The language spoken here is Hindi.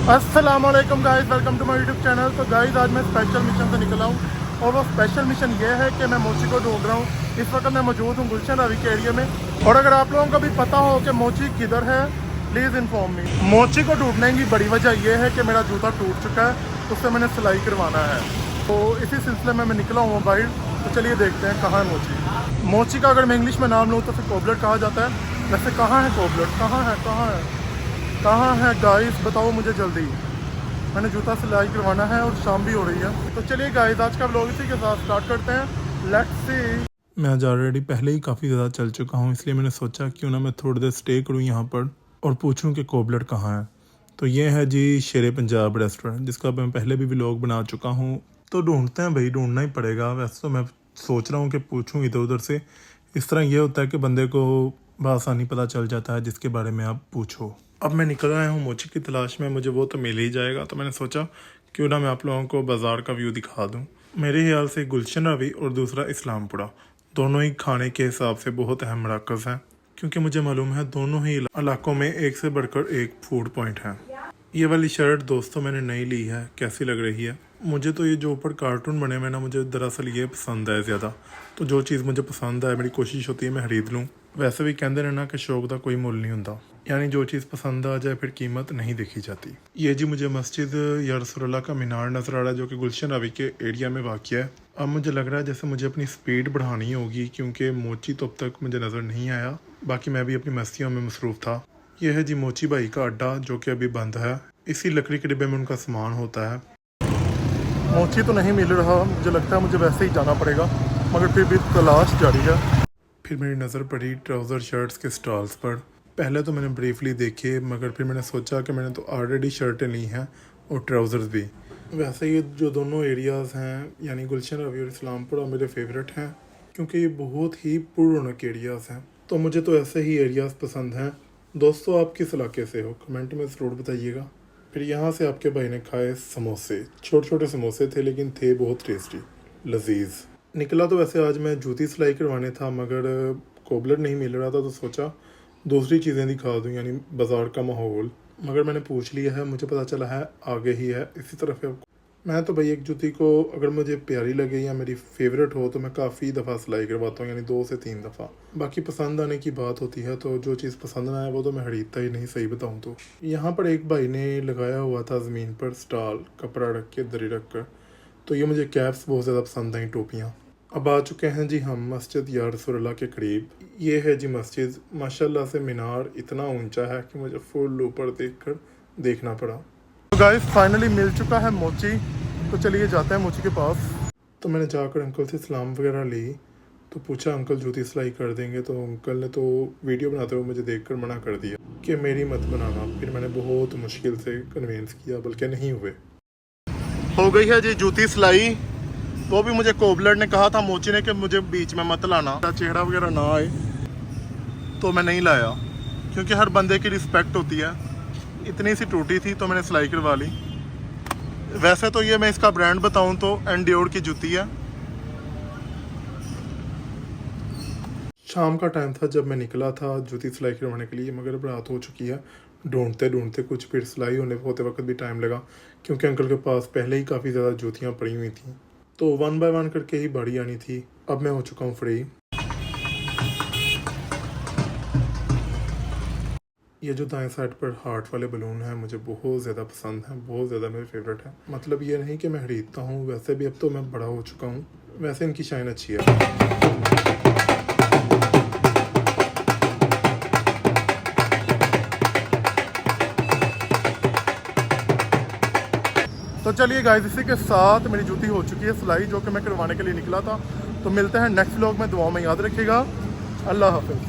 अस्सलामुअलैकुम guys, welcome to my YouTube channel. तो गाइस आज मैं स्पेशल मिशन से निकला हूँ और वो स्पेशल मिशन ये है कि मैं मोची को ढूंढ रहा हूँ। इस वक्त मैं मौजूद हूँ गुलशन रावी के एरिया में। और अगर आप लोगों को भी पता हो कि मोची किधर है, प्लीज़ इन्फॉर्म मी। मोची को ढूंढने की बड़ी वजह यह है कि मेरा जूता टूट चुका है, उससे मैंने सिलाई करवाना है। तो इसी सिलसिले में मैं निकला हूँ बाहर। तो चलिए देखते हैं कहाँ है मोची। मोची का अगर मैं इंग्लिश में नाम लूँ तो फिर कोबलट कहा जाता है। वैसे कहाँ है कोबलट, कहाँ है गाइस, बताओ मुझे जल्दी। मैंने जूता सिलाई करवाना है और शाम भी हो रही है। तो चलिए गाइस आज का व्लॉग इसी के साथ स्टार्ट करते हैं। Let's see. मैं आज ऑलरेडी पहले ही काफ़ी ज़्यादा चल चुका हूँ, इसलिए मैंने सोचा क्यों ना मैं थोड़ी देर स्टे करूँ यहाँ पर और पूछूँ कि कोबलट कहाँ है। तो ये है जी शेरे पंजाब रेस्टोरेंट, जिसका मैं पहले भी व्लॉग बना चुका हूँ। तो ढूंढते हैं भाई, ढूंढना ही पड़ेगा। वैसे तो मैं सोच रहा हूँ कि पूछूँ इधर उधर से। इस तरह ये होता है कि बंदे को बआसानी पता चल जाता है जिसके बारे में आप पूछो। अब मैं निकल आया हूँ मोची की तलाश में, मुझे वो तो मिल ही जाएगा। तो मैंने सोचा क्यों ना मैं आप लोगों को बाज़ार का व्यू दिखा दूँ। मेरे ख्याल से गुलशन रावी और दूसरा इस्लामपुरा दोनों ही खाने के हिसाब से बहुत अहम मराकज़ हैं, क्योंकि मुझे मालूम है दोनों ही इलाकों में एक से बढ़कर एक फूड पॉइंट है। ये वाली शर्ट दोस्तों मैंने नई ली है, कैसी लग रही है? मुझे तो ये जो ऊपर कार्टून बने हुए ना, मुझे दरअसल ये पसंद है ज़्यादा। तो जो चीज़ मुझे पसंद है मेरी कोशिश होती है मैं खरीद लूँ। वैसे भी कहते हैं ना कि शौक का कोई मुल नहीं होता, यानी जो चीज़ पसंद आ जाए फिर कीमत नहीं देखी जाती। ये जी मुझे मस्जिद या रसूलुल्लाह का मीनार नज़र आ रहा है, जो कि गुलशन रावी के एरिया में वाक़िया है। अब मुझे लग रहा है जैसे मुझे अपनी स्पीड बढ़ानी होगी, क्योंकि मोची तो अब तक मुझे नज़र नहीं आया। बाकी मैं भी अपनी मस्तियों में मसरूफ़ था। यह है जी मोची भाई का अड्डा, जो कि अभी बंद है। इसी लकड़ी के डिब्बे में उनका सामान होता है। मोची तो नहीं मिल रहा, मुझे लगता है मुझे वैसे ही जाना पड़ेगा, मगर फिर भी तलाश जारी है। फिर मेरी नज़र पड़ी ट्राउज़र शर्ट्स के स्टॉल्स पर। पहले तो मैंने ब्रीफली देखे, मगर फिर मैंने सोचा कि मैंने तो ऑलरेडी शर्टें ली हैं और ट्राउज़र्स भी। वैसे ये जो दोनों एरियाज़ हैं, यानी गुलशन रावी और इस्लामपुरा, मेरे फेवरेट हैं, क्योंकि ये बहुत ही पुररौनक एरियाज़ हैं। तो मुझे तो ऐसे ही एरियाज़ पसंद हैं। दोस्तों आप किस इलाके से हो, कमेंट में ज़रूर बताइएगा। फिर यहाँ से आपके भाई ने खाए समोसे। छोटे छोटे समोसे थे, लेकिन थे बहुत टेस्टी, लजीज। निकला तो वैसे आज मैं जूती सिलाई करवाने था, मगर कोबलट नहीं मिल रहा था, तो सोचा दूसरी चीज़ें दिखा दूँ, यानी बाज़ार का माहौल। मगर मैंने पूछ लिया है, मुझे पता चला है आगे ही है, इसी तरफ है। मैं तो भाई एक जूती को अगर मुझे प्यारी लगे या मेरी फेवरेट हो तो मैं काफ़ी दफ़ा सिलाई करवाता हूँ, यानी 2 से 3 दफ़ा। बाकी पसंद आने की बात होती है, तो जो चीज़ पसंद ना आए वो तो मैं खरीदता ही नहीं, सही बताऊँ तो। यहाँ पर एक भाई ने लगाया हुआ था ज़मीन पर स्टॉल, कपड़ा रख के, दरी रख कर। तो ये मुझे कैप्स बहुत ज़्यादा पसंद आई, टोपियाँ। अब आ चुके हैं जी हम मस्जिद या रसूलुल्लाह के करीब। ये है जी मस्जिद। माशाल्लाह से मीनार इतना ऊंचा है कि मुझे फुल ऊपर देखना पड़ा। तो गाइस फाइनली मिल चुका है मोची। तो चलिए जाते हैं मोची के पास। तो मैंने जाकर अंकल से सलाम वगैरह ली, तो पूछा अंकल जूती सिलाई कर देंगे? तो अंकल ने तो वीडियो बनाते हुए मुझे देखकर मना कर दिया कि मेरी मत बनाना। फिर मैंने बहुत मुश्किल से कन्विंस किया, बल्कि नहीं हुए। हो गई है जी जूती सिलाई। वो भी मुझे कोबलट ने कहा था, मोची ने, कि मुझे बीच में मत लाना, चेहरा वगैरह ना आए, तो मैं नहीं लाया, क्योंकि हर बंदे की रिस्पेक्ट होती है। इतनी सी टूटी थी तो मैंने सिलाई करवा ली। वैसे तो ये मैं इसका ब्रांड बताऊं तो एंड्योर की जूती है। शाम का टाइम था जब मैं निकला था जूती सिलाई करवाने के लिए, मगर अब रात हो चुकी है। ढूंढते ढूंढते कुछ फिर सिलाई होते वक्त भी टाइम लगा, क्योंकि अंकल के पास पहले ही काफ़ी ज़्यादा जूतियाँ पड़ी हुई थी, तो 1 बाय 1 करके ही बारी आनी थी। अब मैं हो चुका हूँ फ्री। ये जो दाएं साइड पर हार्ट वाले बलून हैं मुझे बहुत ज़्यादा पसंद हैं, बहुत ज़्यादा मेरे फेवरेट है। मतलब ये नहीं कि मैं खरीदता हूँ, वैसे भी अब तो मैं बड़ा हो चुका हूँ, वैसे इनकी शाइन अच्छी है। तो चलिए गाइस इसी के साथ मेरी जूती हो चुकी है सिलाई, जो कि मैं करवाने के लिए निकला था। तो मिलते हैं नेक्स्ट व्लॉग में, दुआओं में याद रखिएगा। अल्लाह हाफिज़।